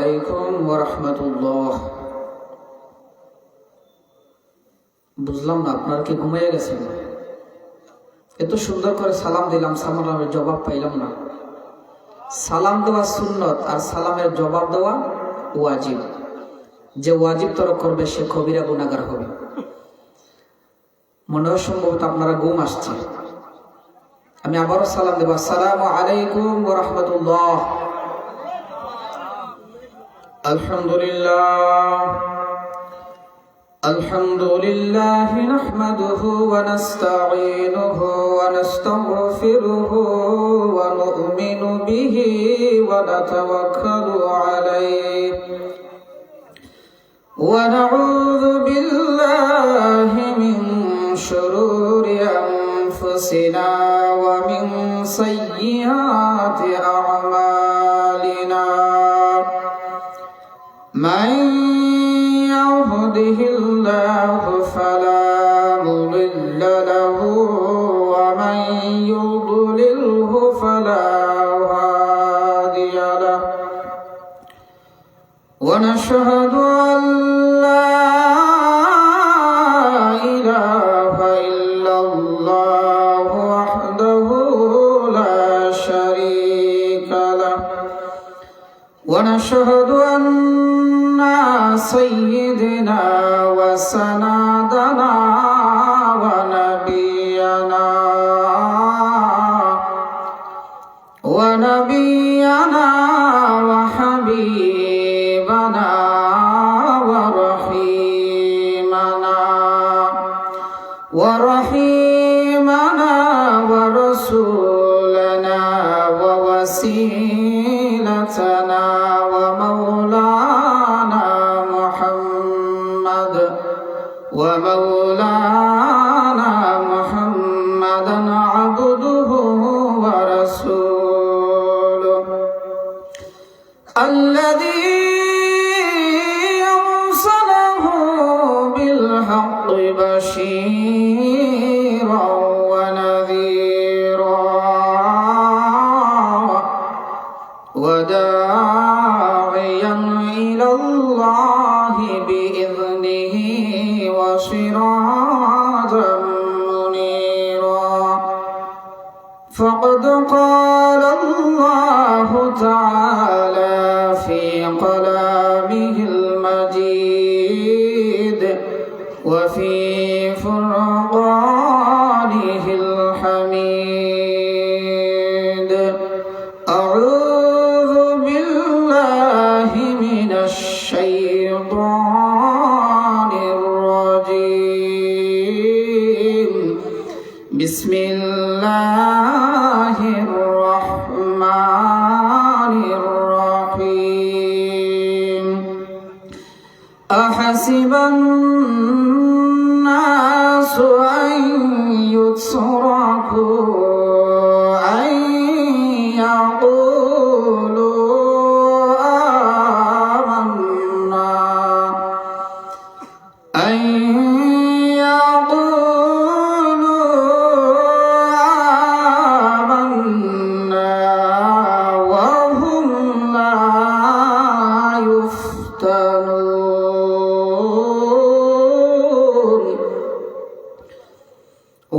আলাইকুম ওয়া রাহমাতুল্লাহ। বুঝলাম না, আপনারা কি ঘুমিয়ে গেছেন? এত সুন্দর করে সালাম দিলাম, সালামের জবাব পাইলাম না। সালাম দেওয়া সুন্নত আর সালামের জবাব দেওয়া ওয়াজিব। যে ওয়াজিব তরক করবে সে কবিরা গুনাহগার হবে। মনে হয় সম্ভবত আপনারা ঘুম আসছে। আমি আবারও সালাম দেব, আসসালামু আলাইকুম ওয়া রাহমাতুল্লাহ। আলহামদুলিল্লাহ নাহমাদুহু ওয়া নাস্তাঈনুহু ওয়া নাস্তাগফিরুহু ওয়া নু'মিনু বিহি ওয়া নাতাওয়াক্কালু আলাইহি ওয়া নাউযু বিল্লাহি মিন শুরুরি আনফুসিনা ওয়া মিন সাইয়্যাতি আ'মালিনা। মান يهده فلا مضل له ومن يضلله فلا هادي له ونشهد أن لا إله إلا الله وحده لا شريك له ونشهد أن سيدنا وسندنا ونبينا وحبيبنا ورحيمنا ورسولنا ووسيلتنا ومولانا محمدا عبده ورسوله الذي أرسله بالحق بشيرا ونذيرا وداعيا إلى الله بإذنه وسراجا منيرا. فقد قال الله تعالى في كلامه المجيد وفي فرقانه الحميد. أعوذ بالله من الشيطان الرجيم. بسم الله الرحمن الرحيم. أحسب الناس أن يتركوا أن يقولوا آمنا وهم لا يفتنون.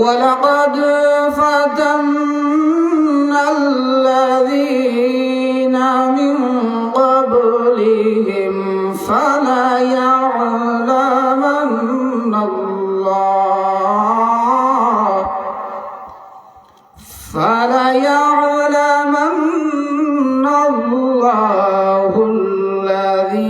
ولقد فتنا الذين من قبلهم فليعلمن الله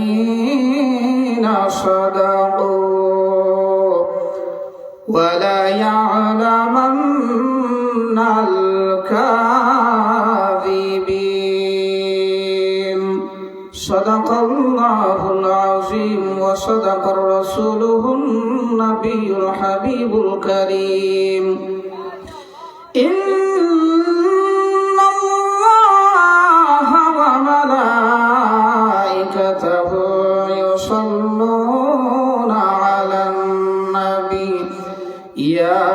الذين صدقوا وليعلمن الكاذبين. صدق الله العظيم وصدق رسوله النبي الحبيب الكريم. إن الله وملائكته يصلون على النبي يا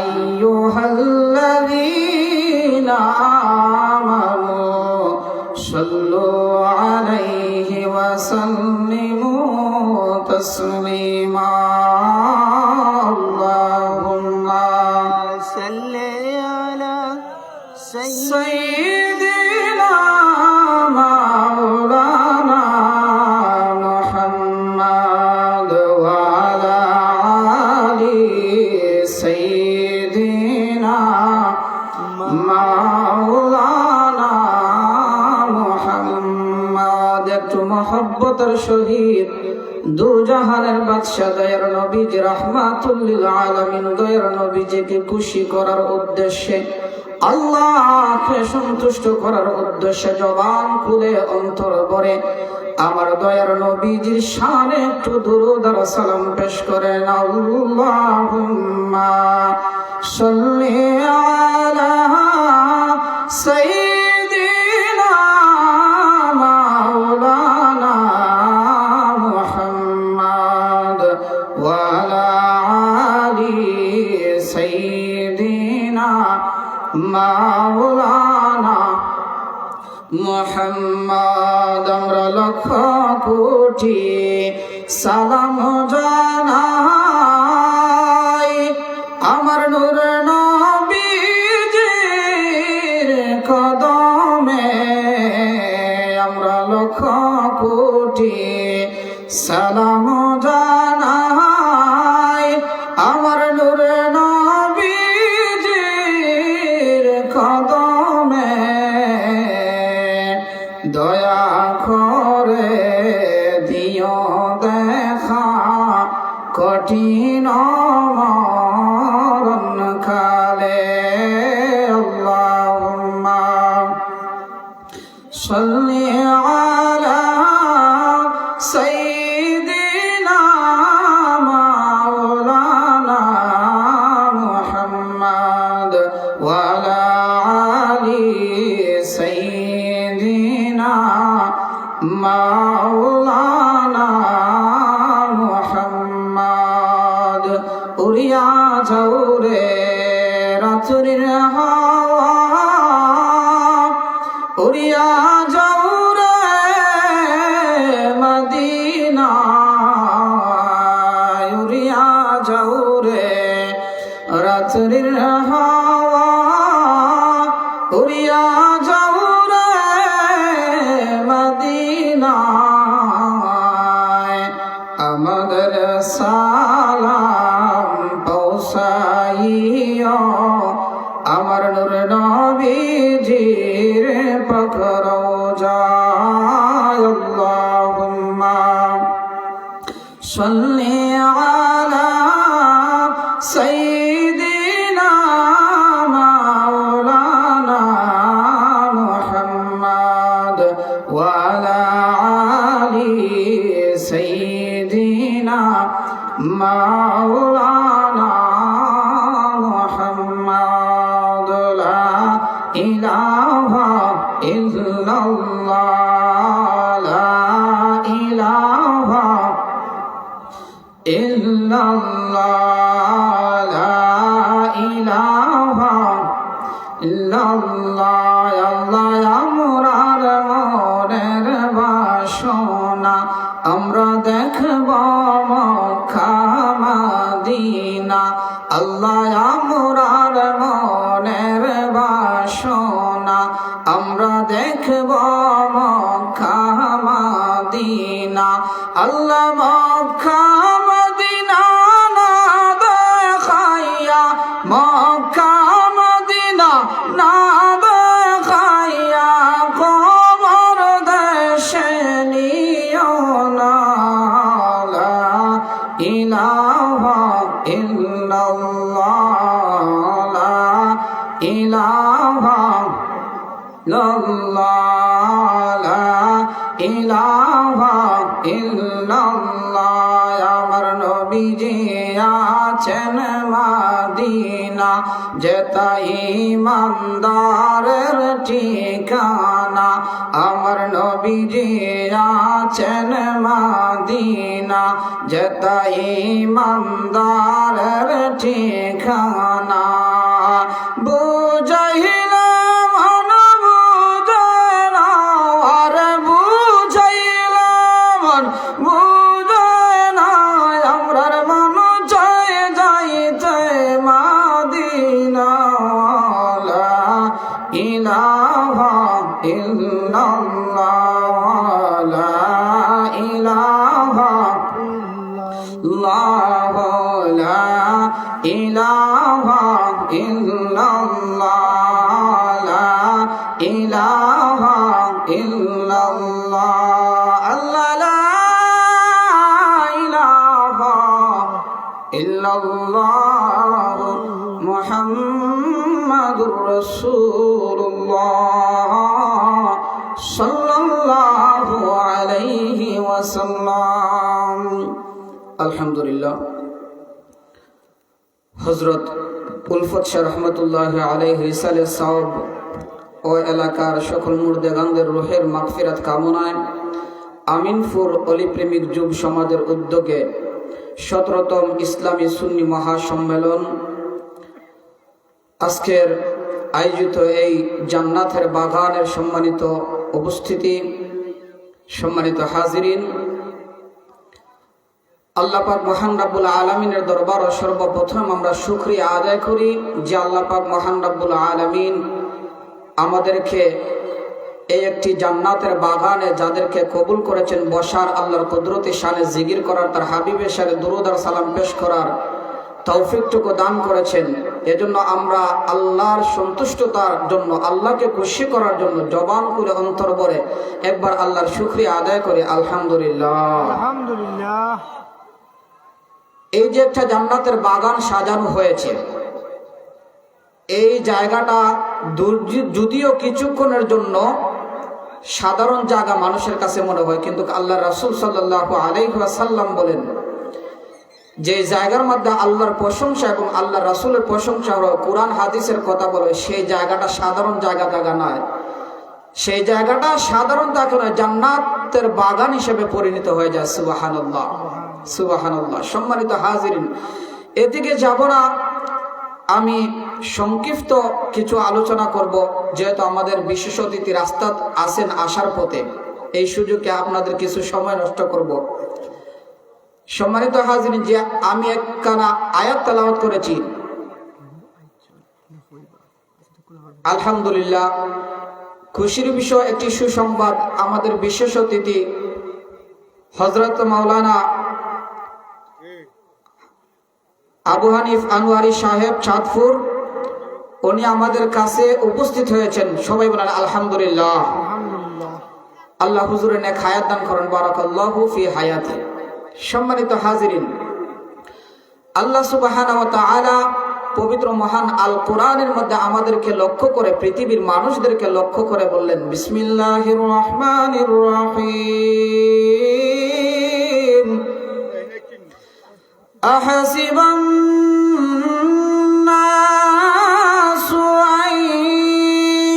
أيها الذين آمنوا صلوا عليه وسلموا تسليما اللهم صل على سيدنا مولانا محمد وعلى آل سيدنا مولانا محمد একটু মহব্বতের সহিত দু জাহানের বাদশা দয়ার নবীজি রাহমাতুল লিল আলামিন দয়ার নবীজিকে খুশি করার উদ্দেশ্যে আল্লাহকে সন্তুষ্ট করার উদ্দেশ্যে জবান খুলে অন্তর ভরে আমার দয়ার নবীজির শানে একটু দুরূদ আর সালাম পেশ করেন আল্লাহুম্মা সাল্লি আলা সাইয়্যিদিনা মাওলানা মুহাম্মদ ওয়া আলা আলি সাইয়্যিদিনা মাওলানা মুহাম্মদ আমরা লক্ষ কোটি সালাম জানাই আমার নূর নবীজির কদমে আমরা লক্ষ কোটি সালাম জানাই আমার নূর নবীজির কদমে দয়া করে দিও দেখা কঠিন মরণ কালে আল্লাহুম্মা সাল্লি আলা সাইয়্যিদিনা মাওলানা মুহাম্মদ ওয়া আলা আলি সাইয়্যিদিনা মাওলানা মুহাম্মদ উড়িয়া যাও রে রাত্রির হাওয়া উড়িয়া যাও রে মদিনা উড়িয়া যাও রে রাত্রির হাওয়া উড়িয়া যাও রে মদিনায় আমাদের সালাম পৌঁছাইও আমার নূর নবীজির পাক রওজায় আল্লাহুম্মা সাল্লি আলা সাইয়্যিদিনা মাওলানা মুহাম্মদ ওয়া আলা আলি সাইয়্যিদিনা মাওলানা মুহাম্মদ লা ইলাহা ইল্লাল্লাহ লা ইলাহা ইল্লাল্লাহ লা ইলাহা ইল্লাল্লাহ আল্লাহ আমরার মনের বাসনা আমরা দেখব মক্কা মদিনা আল্লাহ আমরার মনের বাসনা আমরা দেখব মক্কা মদিনা আল্লাহ মক্কা মদিনা না দেখাইয়া মক্কা মদিনা না দেখাইয়া কবর দেশে নিও না লা ইলাহা ইল্লাল্লাহ লা ইলাহা ইল্লাল্লাহ লা ইলাহা ইল্লাল্লাহ আমার নবীজি আছেন মদিনা যেটা ইমানদারের ঠিকানা আমার নবীজি আছেন মদিনা যেটা ইমানদারের ঠিকানা বুঝাইলাম আর মন বুঝে না আমরার মন চায় যাইতে মাদিনা লা ইলাহা ইল্লাল্লাহ লা ইলাহা ইল্লাল্লাহ লা ইলাহা ইল্লাল্লাহ লা ইলাহা ইল্লাল্লাহ আল্লাহ লা ইলাহা ইল্লাল্লাহ মুহাম্মাদুর রাসূলুল্লাহ সাল্লাল্লাহু আলাইহি ওয়াসাল্লাম। আলহামদুলিল্লাহ, হযরত উলফত শাহ রহমতুল্লাহ আলাইহি রিসালে সাওব ও এলাকার সকল মুর্দেগানদের রুহের মাগফিরাত কামনায় আমিনপুর অলি প্রেমিক যুব সমাজের উদ্যোগে 17তম ইসলামী সুন্নি মহাসম্মেলন আজকের আয়োজিত এই জান্নাতের বাগানের সম্মানিত উপস্থিতি, সম্মানিত হাজিরিন, আল্লাহ পাক মহান রব্বুল আলামিনের দরবার ও সর্বপ্রথম আমরা শুকরিয়া আদায় করি যে আল্লাহ পাক মহান রব্বুল আলামিন আমাদেরকে এই একটি জান্নাতের বাগানে যাদেরকে কবুল করেছেন বসার, আল্লাহর কুদরতি শানে জিকির করার, তার হাবিবের শানে দুরূদ আর সালাম পেশ করার তৌফিকটুকু দান করেছেন। এজন্য আমরা আল্লাহর সন্তুষ্টতার জন্য, আল্লাহকে খুশি করার জন্য জবান খুলে অন্তর ভরে একবার আল্লাহর শুকরিয়া আদায় করি আলহামদুলিল্লাহ। আলহামদুলিল্লাহ। এই যে একটা জান্নাতের বাগান সাজানো হয়েছে, এই জায়গাটা যদিও কিছুক্ষণের জন্য সাধারণ জায়গা মানুষের কাছে মনে হয়, কিন্তু আল্লাহ রাসূল সাল্লাল্লাহু আলাইহি ওয়াসাল্লাম বলেন যে জায়গার মধ্যে আল্লাহর প্রশংসা এবং আল্লাহ রাসূলের প্রশংসা হলো, কোরআন হাদিসের কথা বলে, সেই জায়গাটা সাধারণ জায়গা নয়, সেই জায়গাটা সাধারণ জায়গা নয়, জান্নাতের বাগান হিসেবে পরিণত হয়ে যায়। সুবহানাল্লাহ, সুবহানাল্লাহ। সম্মানিত হাজিরিন, এদিকে যাব না, আমি সংক্ষিপ্ত কিছু আলোচনা করব, যেহেতু আমাদের বিশেষ অতিথি রাস্তা আছেন আসার পথে, এই সুযোগে আপনাদের কিছু সময় নষ্ট করব। সম্মানিত হাজিরিন, যে আমি একখানা আয়াত তেলাওয়াত করেছি, আলহামদুলিল্লাহ, খুশির বিষয় একটি সুসংবাদ, আমাদের বিশেষ অতিথি হযরত মাওলানা আবু হানিফ আনোয়ারি সাহেব চাঁদপুর, উনি আমাদের কাছে উপস্থিত হয়েছেন। সবাই বলেন আলহামদুলিল্লাহ। আল্লাহ হুজুরের নেক হায়াত দান করেন, বারাকাল্লাহু ফি হায়াতি। সম্মানিত হাজিরিন, আল্লাহ সুবহানাহু ওয়া তাআলা পবিত্র মহান আল কোরআনের মধ্যে আমাদেরকে লক্ষ্য করে, পৃথিবীর মানুষদেরকে লক্ষ্য করে বললেন, বিসমিল্লাহির রহমানির রহিম, আহাসিবান নাসু আন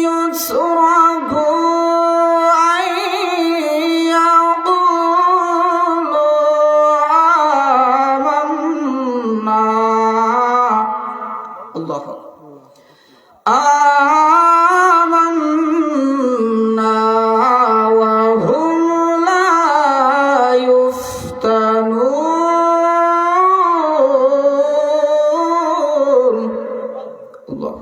ইউসরাকু আন ইয়াকুলু আমান্না, আল্লাহু আমান্না ওয়া হুম লা ইফতানুন। আল্লাহ,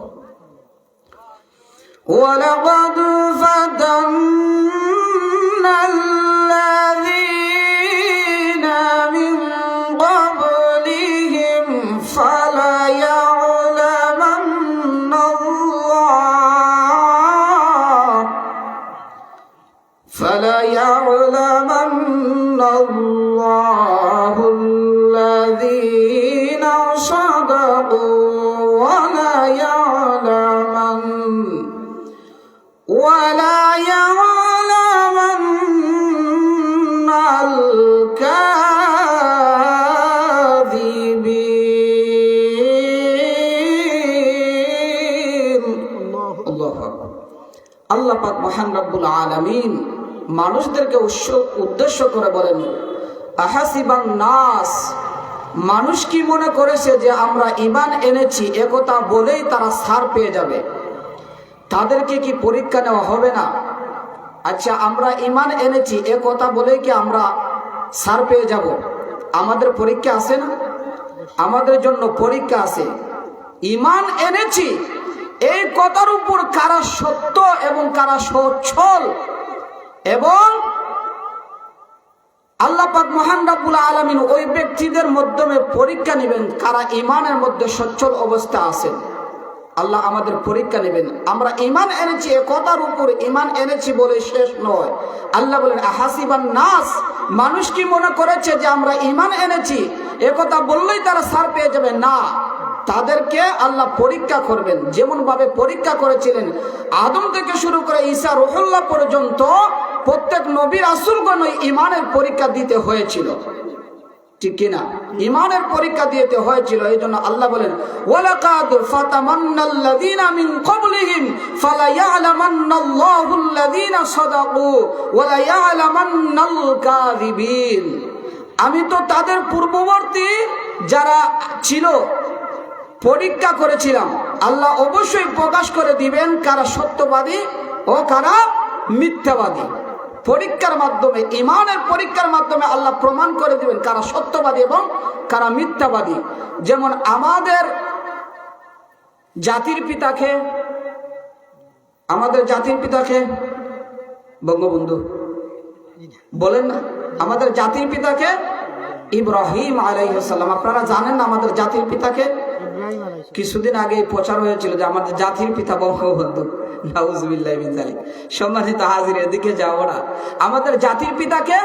ওয়ালাকাদ ফাতান্না আল্লাযীনা মিন ক্বাবলিহিম فليعلمن الله الذين صدقوا وليعلمن الكاذبين। الله أكبر। আল্লাহ পাক মহান রব্বুল আলামিন মানুষদেরকে উদ্দেশ্য করে বলেন, আহাসিবান নাস, মানুষ কি মনে করেছে যে আমরা ঈমান এনেছি একথা বলেই তারা ছাড় পেয়ে যাবে, তাদেরকে কি পরীক্ষা নেওয়া হবে না? আচ্ছা, আমরা ঈমান এনেছি একথা বলেই কি আমরা সার পেয়ে যাব। আমাদের পরীক্ষা আছে না? আমাদের জন্য পরীক্ষা আছে। ঈমান এনেছি এই কথার উপর কারা সত্য এবং কারা সচ্ছল, এবং আল্লাহ পাক মহান রব্বুল আলামিন ওই ব্যক্তিদের মাধ্যমে পরীক্ষা নেবেন কারা ঈমানের মধ্যে সচ্ছল অবস্থা আছেন। আল্লাহ আমাদের পরীক্ষা নেবেন। আমরা ঈমান এনেছি এ কথার উপর ঈমান এনেছি বলে শেষ নয়। আল্লাহ বলেন আহাসিবান নাস, মানুষ কি মনে করেছে যে আমরা ঈমান এনেছি এ কথা বললেই তারা ছাড় পেয়ে যাবে? না, তাদেরকে আল্লাহ পরীক্ষা করবেন। যেমন ভাবে পরীক্ষা করেছিলেন আদম থেকে শুরু করে ঈসা রুহুল্লাহ পর্যন্ত প্রত্যেক নবী রাসূলগণ ঈমানের পরীক্ষা দিতে হয়েছিল, ঠিক কিনা? ঈমানের পরীক্ষা দিতে হয়েছিল। এই জন্য আল্লাহ বলেন ওয়ালাকাদ ফাতামান্নাল্লাযীনা মিন ক্বাবলিহিম ফালায়ালামান্নাল্লাহুল্লাযীনা সাদাকু ওয়ালা ইয়ালামান্নাল কাযিবিন। আমি তো তাদের পূর্ববর্তী যারা ছিল পরীক্ষা করেছিলাম। আল্লাহ অবশ্যই প্রকাশ করে দিবেন কারা সত্যবাদী ও কারা মিথ্যাবাদী। পরীক্ষার মাধ্যমে, ঈমানের পরীক্ষার মাধ্যমে আল্লাহ প্রমাণ করে দিবেন কারা সত্যবাদী এবং কারা মিথ্যাবাদী। যেমন আমাদের জাতির পিতাকে, বঙ্গবন্ধু বলেন না, আমাদের জাতির পিতাকে ইব্রাহিম আলাইহিস সালাম। আপনারা জানেন না আমাদের জাতির পিতাকে? কিছুদিন আগে প্রচার হয়েছিল যে আমাদের জাতির পিতা বঙ্গবন্ধু। নাউজুবিল্লাহি মিন যালিক। সম্মানিত হাজির, এদিকে যাও না। আমাদের জাতির পিতাকে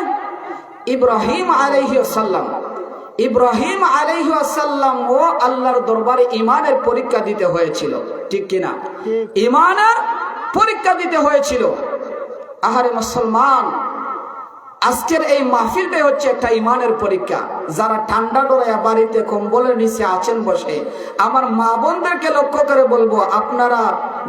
ইব্রাহিম আলাইহিস সালাম। ইব্রাহিম আলাইহিস সালাম ও আল্লাহর দরবারে ঈমানের পরীক্ষা দিতে হয়েছিল, ঠিক কিনা? ঈমানের পরীক্ষা দিতে হয়েছিল। আহারে মুসলমান, আজকের এই মাহফিলটাই হচ্ছে একটা ঈমানের পরীক্ষা। যারা ঠান্ডা ডরায়া বাড়িতে কম্বলের নিচে আছেন বসে, আমার মা বোনদেরকে লক্ষ্য করে বলবো, আপনারা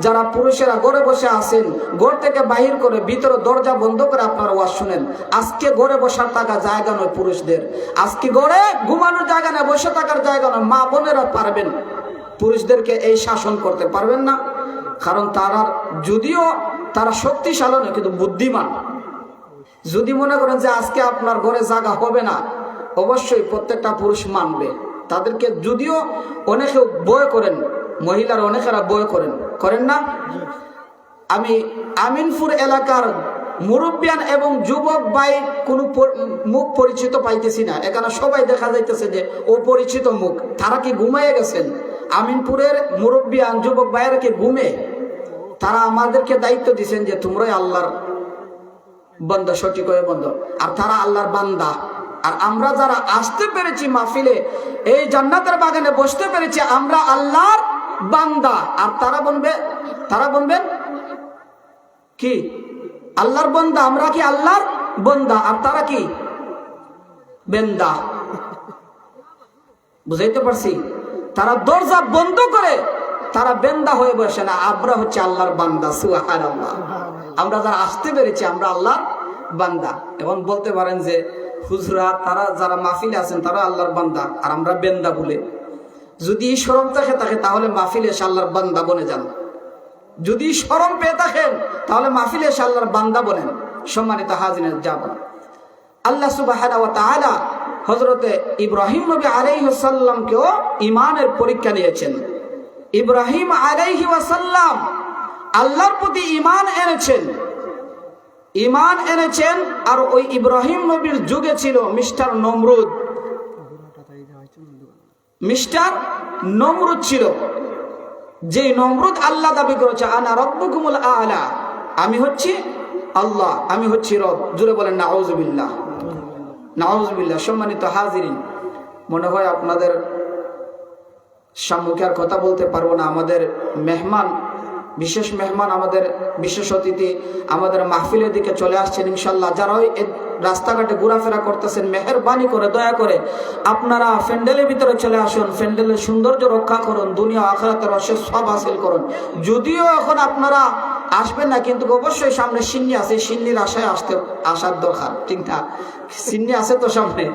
যারা পুরুষেরা ঘরে বসে আছেন, ঘর থেকে বাহির করে ভিতরে দরজা বন্ধ করে আপনারা ওয়াজ শুনেন। আজকে ঘরে বসার থাকা জায়গা নয় পুরুষদের, আজকে ঘরে ঘুমানোর জায়গা নয়, বসে থাকার জায়গা নয়। মা বোনেরা পারবেন, পুরুষদেরকে এই শাসন করতে পারবেন না। কারণ যদিও তারা শক্তিশালী নয়, কিন্তু বুদ্ধিমান। যদি মনে করেন যে আজকে আপনার ঘরে জায়গা হবে না, অবশ্যই প্রত্যেকটা পুরুষ মানবে তাদেরকে। যদিও অনেকে বয় করেন, মহিলারা অনেকেরা বয় করেন না। আমি আমিনপুর এলাকার মুরব্বিয়ান এবং যুবক ভাই কোনো মুখ পরিচিত পাইতেছি না। এখানে সবাই দেখা যাইতেছে যে অপরিচিত মুখ। তারা কি ঘুমাইয়ে গেছেন? আমিনপুরের মুরব্বিয়ান যুবক ভাইয়েরা কি ঘুমে? তারা আমাদেরকে দায়িত্ব দিচ্ছেন যে তোমরাই আল্লাহর বান্দা, সঠিক হয়ে বন্ধ। আর তারা আল্লাহর বান্দা। আর আমরা যারা আসতে পেরেছি মাহফিলে, এই জান্নাতের বাগানে বসতে পেরেছি, আমরা আল্লাহর বান্দা। আর তারা বলবেন কি? আল্লাহর বান্দা। আমরা কি আল্লাহর বান্দা, আর তারা কি? বেন্দা। বুঝাইতে পারছি? তারা দরজা বন্ধ করে তারা বেন্দা হয়ে বসে না, আমরা হচ্ছে আল্লাহর বান্দা। সুবহানাল্লাহ। আমরা যারা আসতে পেরেছি আমরা আল্লাহর বান্দা। এবং বলতে পারেন যে হুজুরা তারা যারা মাহফিলে আছেন তারা আল্লাহর বান্দা, আর আমরা বেন্দা বলে। যদি শরম থাকে তাহলে মাহফিলে এসে আল্লাহর বান্দা বনে যান। যদি শরম পেয়ে থাকেন তাহলে মাহফিলে এসে আল্লাহর বান্দা বলেন। সম্মানিত হাজিরিন, যাব আল্লাহ সুবহানাহু ওয়া তাআলা হযরতে ইব্রাহিম নবী আলাইহিস সালামকেও ঈমানের পরীক্ষা নিয়েছেন। ইব্রাহিম আলাইহিস সালাম আল্লাহর প্রতি ঈমান এনেছেন। আর ওই ইব্রাহিম নবীর যুগে ছিল মিস্টার নমরুদ ছিল। যে নমরুদ আল্লাহ দাবি করেছে আনা রাব্বুকুমুল আ'লা, আমি হচ্ছি আল্লাহ, আমি হচ্ছি রব। জুড়ে বলেন নাউযুবিল্লাহ, নাউযুবিল্লাহ। সম্মানিত হাজিরিন, মনে হয় আপনাদের সম্মুখে আর কথা বলতে পারবো না। আমাদের বিশেষ মেহমান, আমাদের বিশেষ অতিথি আমাদের মাহফিলের দিকে চলে আসছেন ইনশাল্লাহ। যারা ওই রাস্তাঘাটে ঘোরাফেরা করতেছেন, মেহেরবানি করে দয়া করে আপনারা প্যান্ডেলের ভিতরে চলে আসুন। প্যান্ডেলের সৌন্দর্য রক্ষা করুন, দুনিয়া আখিরাতের অশেষ সব হাসিল করুন। যদিও এখন আপনারা আসবেন না, কিন্তু অবশ্যই সামনে সিন্নি আছে, সিন্নির আশায় আসার দরকার, ঠিক না? সিন্নি আছে তো সামনে,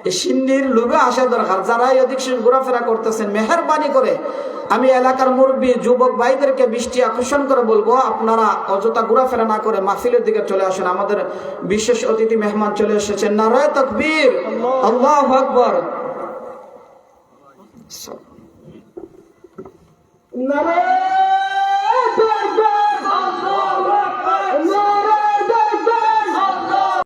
এই সিন্নির লোভে আসা দরকার। যারা এদিক ঘোরাফেরা করতেছেন, মেহেরবানি করে আমি এলাকার মুরব্বী যুবক ভাইদেরকে বৃষ্টি আকর্ষণ করে বলবো, আপনারা অযথা ঘোরাফেরা না করে মাহফিলের দিকে চলে আসুন। আমাদের বিশেষ অতিথি মেহমান চলে এসেছেন। নারায়ে তাকবীর, আল্লাহু আকবার। নারায়ে